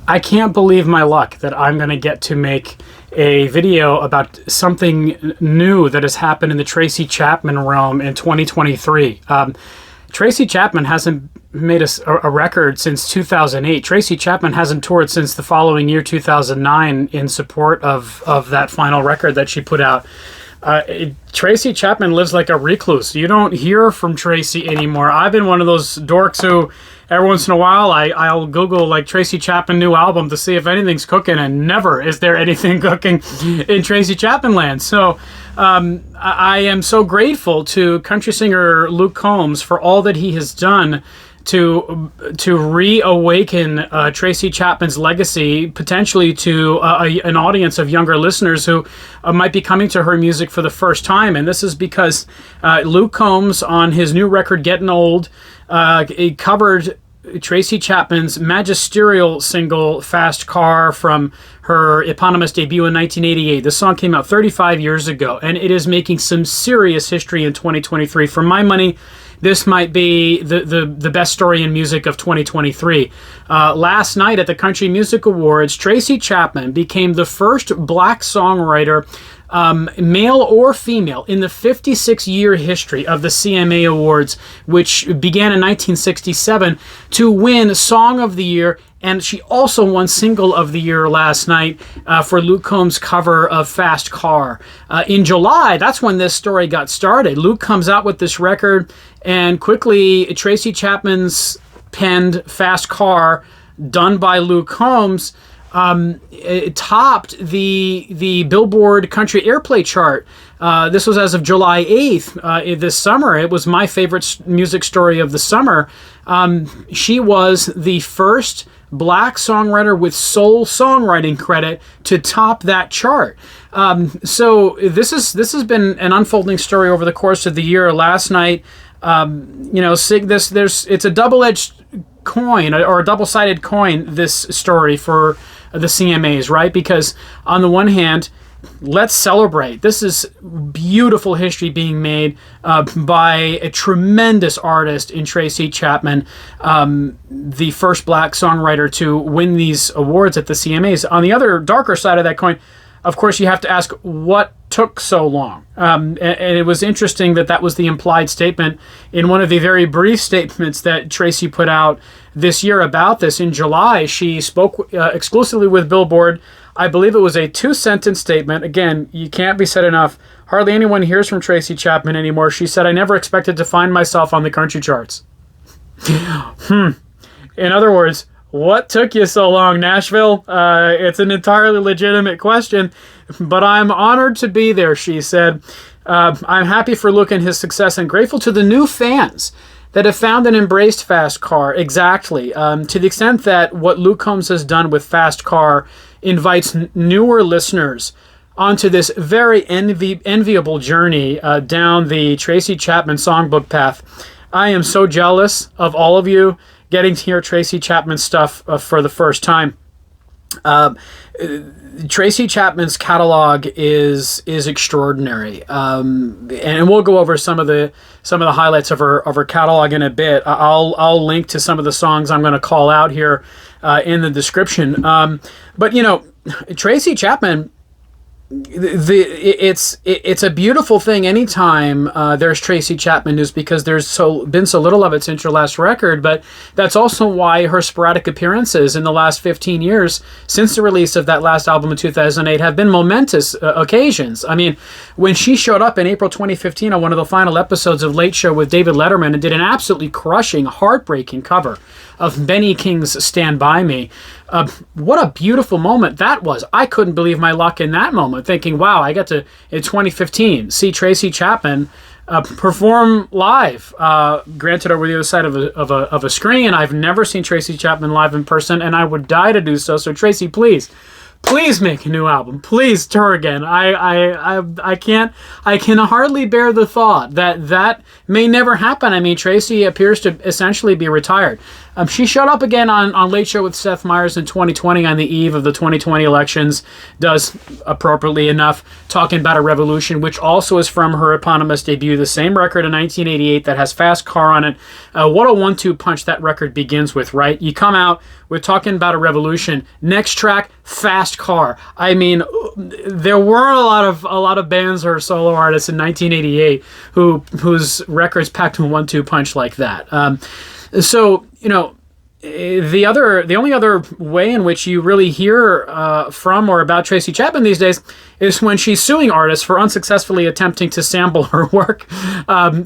I can't believe my luck that I'm going to get to make a video about something new that has happened in the Tracy Chapman realm in 2023. Tracy Chapman hasn't made a record since 2008. Tracy Chapman hasn't toured since the following year, 2009, in support of that final record that she put out. Tracy Chapman lives like a recluse. You don't hear from Tracy anymore. I've been one of those dorks who every once in a while I'll Google like Tracy Chapman new album to see if anything's cooking, and never is there anything cooking in Tracy Chapman land. So I am so grateful to country singer Luke Combs for all that he has done to reawaken Tracy Chapman's legacy, potentially to an audience of younger listeners who might be coming to her music for the first time. And this is because Luke Combs, on his new record Getting Old, covered Tracy Chapman's magisterial single Fast Car from her eponymous debut in 1988. This song came out 35 years ago, and it is making some serious history in 2023. For my money, this might be the best story in music of 2023. Last night at the Country Music Awards, Tracy Chapman became the first black songwriter, male or female, in the 56-year history of the CMA Awards, which began in 1967, to win Song of the Year. And she also won Single of the Year last night for Luke Combs' cover of Fast Car. In July, that's when this story got started. Luke comes out with this record, and quickly Tracy Chapman's penned Fast Car, done by Luke Combs, it topped the Billboard Country Airplay chart. This was as of July 8th this summer. It was my favorite music story of the summer. She was the first black songwriter with sole songwriting credit to top that chart. So this has been an unfolding story over the course of the year. Last night, it's a double-edged coin, or a double-sided coin, this story for the CMAs, right? Because on the one hand, let's celebrate. This is beautiful history being made by a tremendous artist in Tracy Chapman, the first black songwriter to win these awards at the CMAs. On the other darker side of that coin, of course, you have to ask what took so long. And it was interesting that was the implied statement in one of the very brief statements that Tracy put out this year about this. In July, she spoke exclusively with Billboard. I believe it was a 2-sentence statement. Again, you can't be said enough. Hardly anyone hears from Tracy Chapman anymore. She said, "I never expected to find myself on the country charts." In other words, what took you so long, Nashville? It's an entirely legitimate question, but I'm honored to be there, she said. I'm happy for Luke and his success, and grateful to the new fans that have found and embraced Fast Car. Exactly. To the extent that what Luke Combs has done with Fast Car invites newer listeners onto this very enviable journey down the Tracy Chapman songbook path. I am so jealous of all of you getting to hear Tracy Chapman stuff for the first time. Tracy Chapman's catalog is extraordinary, and we'll go over some of the highlights of her catalog in a bit. I'll link to some of the songs I'm going to call out here in the description. But Tracy Chapman, it's a beautiful thing anytime there's Tracy Chapman news, because there's been so little of it since her last record. But that's also why her sporadic appearances in the last 15 years since the release of that last album in 2008 have been momentous occasions. I mean, when she showed up in April 2015 on one of the final episodes of Late Show with David Letterman and did an absolutely crushing, heartbreaking cover of Benny King's Stand By Me. What a beautiful moment that was. I couldn't believe my luck in that moment, thinking, wow, I got to, in 2015, see Tracy Chapman perform live, granted over the other side of a screen. I've never seen Tracy Chapman live in person, and I would die to do so. So Tracy, please make a new album. Please tour again. I can hardly bear the thought that may never happen. I mean, Tracy appears to essentially be retired. She showed up again on Late Show with Seth Meyers in 2020 on the eve of the 2020 elections, does appropriately enough Talking About a Revolution, which also is from her eponymous debut, the same record in 1988 that has Fast Car on it. What a 1-2 punch that record begins with, right? You come out with Talking About a Revolution, next track, Fast Car. I mean, there were a lot of bands or solo artists in 1988 whose records packed a 1-2 punch like that. So, you know, the only other way in which you really hear from or about Tracy Chapman these days is when she's suing artists for unsuccessfully attempting to sample her work.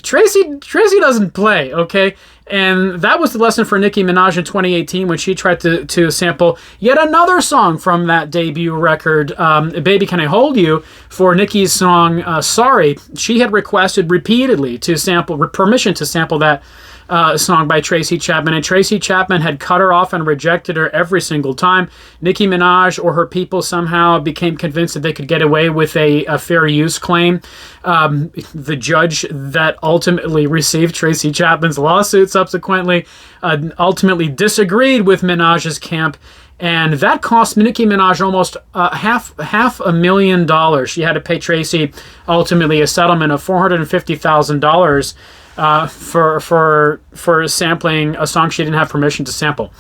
Tracy doesn't play, okay? And that was the lesson for Nicki Minaj in 2018 when she tried to sample yet another song from that debut record, Baby Can I Hold You, for Nicki's song Sorry. She had requested repeatedly permission to sample that song by Tracy Chapman, and Tracy Chapman had cut her off and rejected her every single time. Nicki Minaj or her people somehow became convinced that they could get away with a fair use claim. The judge that ultimately received Tracy Chapman's lawsuit subsequently ultimately disagreed with Minaj's camp, and that cost Nicki Minaj almost half $500,000. She had to pay Tracy ultimately a settlement of $450,000 for sampling a song she didn't have permission to sample.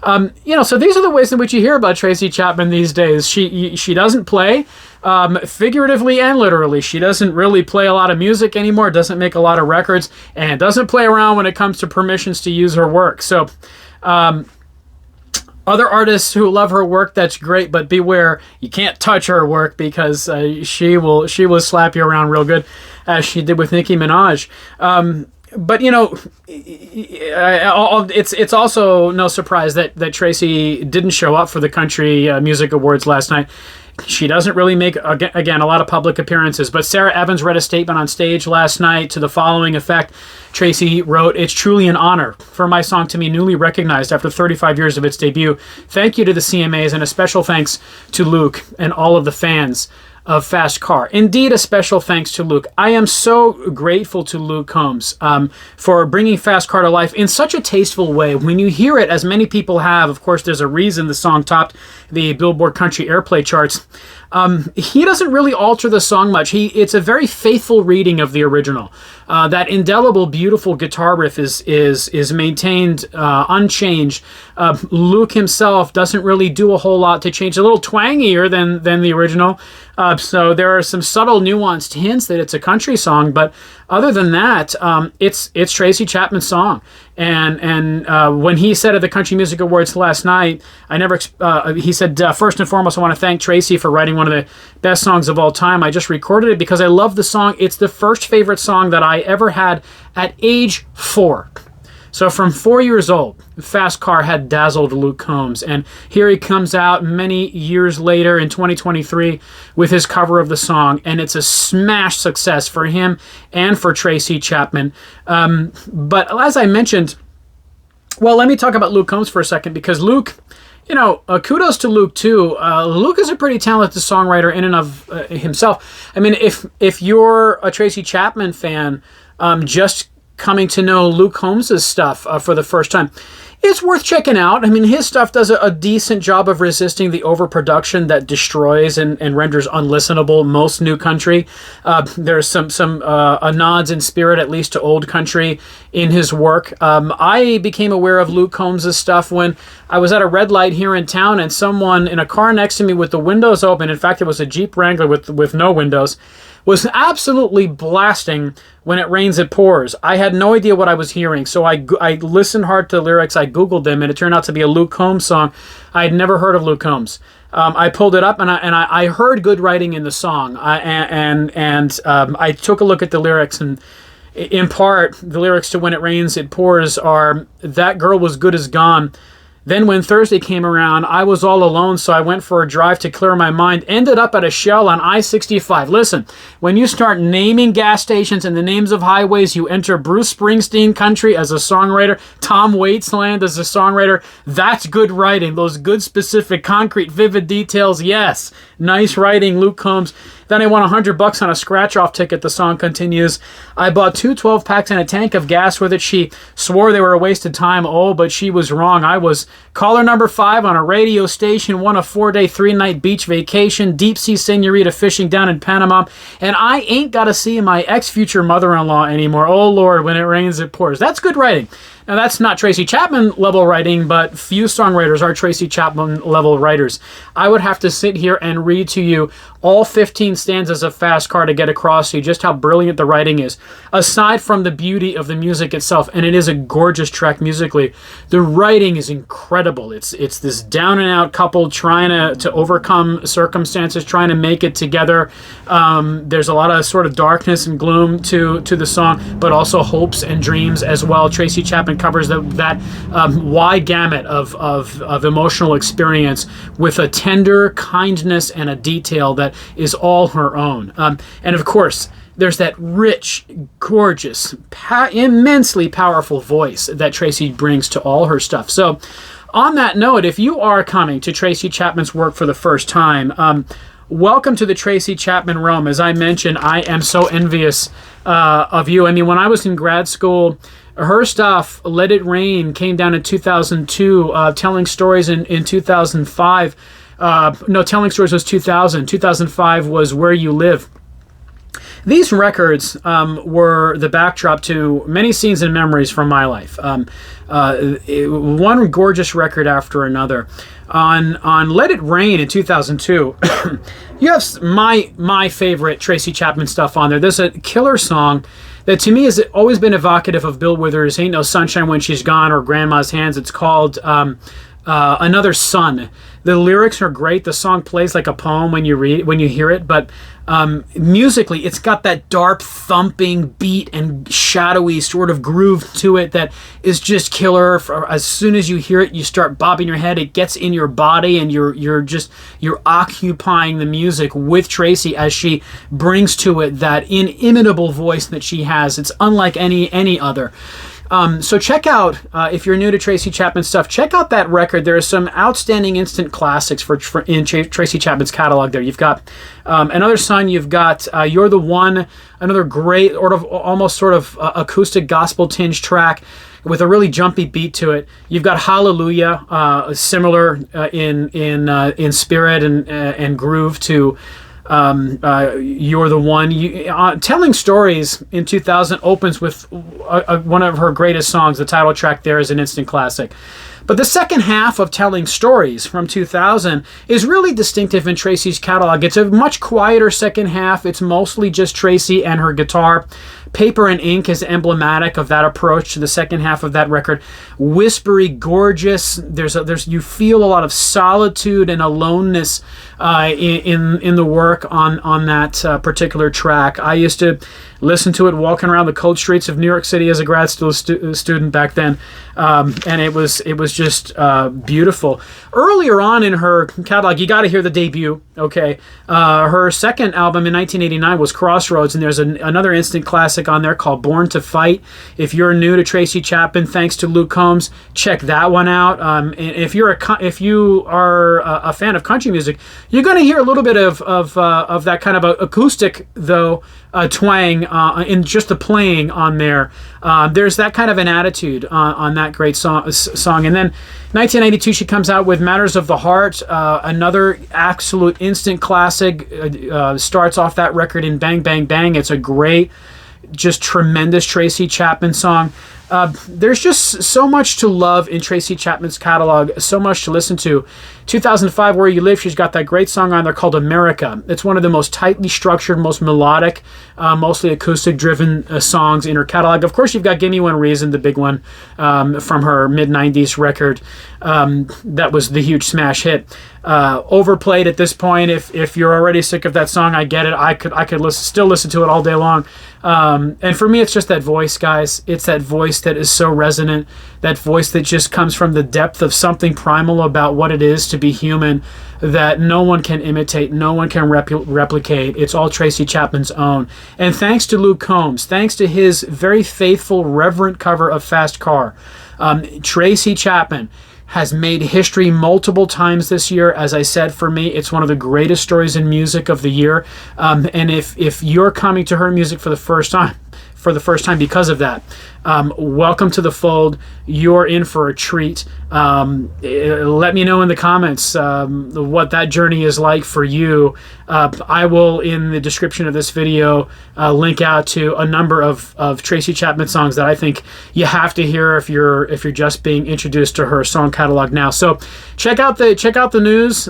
So these are the ways in which you hear about Tracy Chapman these days. She doesn't play, figuratively and literally. She doesn't really play a lot of music anymore, doesn't make a lot of records, and doesn't play around when it comes to permissions to use her work. So, other artists who love her work, that's great, but beware, you can't touch her work because she will slap you around real good, as she did with Nicki Minaj. But you know, it's also no surprise that Tracy didn't show up for the Country Music Awards last night. She doesn't really make, again, a lot of public appearances, but Sarah Evans read a statement on stage last night to the following effect. Tracy wrote, "It's truly an honor for my song to be newly recognized after 35 years of its debut. Thank you to the CMAs, and a special thanks to Luke and all of the fans of Fast Car." Indeed, a special thanks to Luke. I am so grateful to Luke Combs for bringing Fast Car to life in such a tasteful way. When you hear it, as many people have, of course, there's a reason the song topped the Billboard Country Airplay charts. He doesn't really alter the song much. It's a very faithful reading of the original. That indelible, beautiful guitar riff is maintained unchanged. Luke himself doesn't really do a whole lot to change. A little twangier than the original. So there are some subtle, nuanced hints that it's a country song, but other than that, it's Tracy Chapman's song. And when he said at the Country Music Awards last night, he said, first and foremost, I want to thank Tracy for writing one of the best songs of all time. I just recorded it because I love the song. It's the first favorite song that I ever had at age 4. So from 4 years old, Fast Car had dazzled Luke Combs. And here he comes out many years later in 2023 with his cover of the song. And it's a smash success for him and for Tracy Chapman. But as I mentioned, well, let me talk about Luke Combs for a second, because Luke, kudos to Luke too. Luke is a pretty talented songwriter in and of himself. I mean, if you're a Tracy Chapman fan, just coming to know Luke Combs' stuff for the first time, it's worth checking out. I mean, his stuff does a decent job of resisting the overproduction that destroys and renders unlistenable most new country. There's some nods in spirit, at least, to old country in his work. I became aware of Luke Combs' stuff when I was at a red light here in town, and someone in a car next to me with the windows open, in fact, it was a Jeep Wrangler with no windows, was absolutely blasting When It Rains, It Pours. I had no idea what I was hearing, so I listened hard to the lyrics, I Googled them, and it turned out to be a Luke Combs song. I had never heard of Luke Combs. I pulled it up, and I heard good writing in the song, and I took a look at the lyrics, and in part, the lyrics to When It Rains, It Pours are, "That girl was good as gone. Then when Thursday came around, I was all alone, so I went for a drive to clear my mind. Ended up at a Shell on I-65. Listen, when you start naming gas stations and the names of highways, you enter Bruce Springsteen country as a songwriter, Tom Waits land as a songwriter. That's good writing. Those good, specific, concrete, vivid details. Yes, nice writing, Luke Combs. Then I won $100 on a scratch-off ticket, the song continues. I bought 2 12-packs and a tank of gas with it. She swore they were a waste of time. Oh, but she was wrong. I was caller number 5 on a radio station, won a 4-day, 3-night beach vacation, deep-sea senorita fishing down in Panama, and I ain't got to see my ex-future mother-in-law anymore. Oh, Lord, when it rains, it pours. That's good writing. Now, that's not Tracy Chapman level writing, but few songwriters are Tracy Chapman level writers. I would have to sit here and read to you all 15 stanzas of Fast Car to get across to you just how brilliant the writing is. Aside from the beauty of the music itself, and it is a gorgeous track musically, the writing is incredible. It's this down and out couple trying to overcome circumstances, trying to make it together. There's a lot of sort of darkness and gloom to the song, but also hopes and dreams as well. Tracy Chapman covers that wide gamut of emotional experience with a tender kindness and a detail that is all her own. And of course, there's that rich, gorgeous, immensely powerful voice that Tracy brings to all her stuff. So on that note, if you are coming to Tracy Chapman's work for the first time, welcome to the Tracy Chapman realm. As I mentioned, I am so envious of you. I mean, when I was in grad school, her stuff, Let It Rain, came down in 2002, Telling Stories in 2005. No, Telling Stories was 2000. 2005 was Where You Live. These records were the backdrop to many scenes and memories from my life. One gorgeous record after another. On Let It Rain in 2002, you have my favorite Tracy Chapman stuff on there. There's a killer song that to me has always been evocative of Bill Withers' Ain't No Sunshine When She's Gone or Grandma's Hands. It's called Another Sun. The lyrics are great. The song plays like a poem when you hear it, but musically, it's got that dark thumping beat and shadowy sort of groove to it that is just killer. As soon as you hear it, you start bobbing your head. It gets in your body, and you're occupying the music with Tracy as she brings to it that inimitable voice that she has. It's unlike any other. So check out, if you're new to Tracy Chapman stuff, check out that record. There are some outstanding instant classics in Tracy Chapman's catalog there. You've got Another Sun, you've got You're the One, another great almost sort of acoustic gospel tinge track with a really jumpy beat to it. You've got Hallelujah, similar in spirit and groove to You're the One. Telling Stories in 2000 opens with one of her greatest songs. The title track there is an instant classic. But the second half of Telling Stories from 2000 is really distinctive in Tracy's catalog. It's a much quieter second half. It's mostly just Tracy and her guitar. Paper and Ink is emblematic of that approach to the second half of that record. Whispery, gorgeous. You feel a lot of solitude and aloneness in the work on that particular track. I used to listen to it walking around the cold streets of New York City as a grad school student back then, and it was just beautiful. Earlier on in her catalog, you got to hear the debut. Okay, her second album in 1989 was Crossroads, and there's another instant classic on there called Born to Fight. If you're new to Tracy Chapman, thanks to Luke Combs, check that one out. And if you are a fan of country music, you're going to hear a little bit of that kind of acoustic though twang in just the playing on there. There's that kind of an attitude on that great song. And then 1992, she comes out with Matters of the Heart, another absolute instant classic. Starts off that record in Bang Bang Bang. It's a great, just tremendous Tracy Chapman song. There's just so much to love in Tracy Chapman's catalog, so much to listen to. 2005, Where You Live, she's got that great song on there called America. It's one of the most tightly structured, most melodic, mostly acoustic-driven songs in her catalog. Of course, you've got Gimme One Reason, the big one from her mid-90s record. That was the huge smash hit. Overplayed at this point. If you're already sick of that song, I get it. I could still listen to it all day long. And for me, it's just that voice, guys. It's that voice that is so resonant, that voice that just comes from the depth of something primal about what it is to be human that no one can imitate, no one can replicate. It's all Tracy Chapman's own. And thanks to Luke Combs, thanks to his very faithful, reverent cover of Fast Car, Tracy Chapman has made history multiple times this year. As I said, for me, it's one of the greatest stories in music of the year. And if you're coming to her music for the first time because of that, welcome to the fold. You're in for a treat. Let me know in the comments what that journey is like for you. I will, in the description of this video, link out to a number of Tracy Chapman songs that I think you have to hear if you're just being introduced to her song catalog now. So check out the news,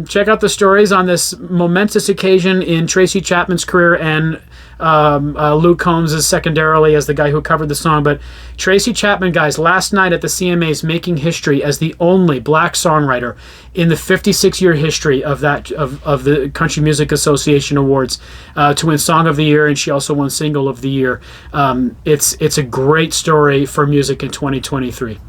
check out the stories on this momentous occasion in Tracy Chapman's career, and Luke Combs is secondarily as the guy who covered the song. But Tracy Chapman, guys, last night at the CMAs, making history as the only black songwriter in the 56-year history of the Country Music Association Awards to win Song of the Year, and she also won Single of the Year. It's a great story for music in 2023.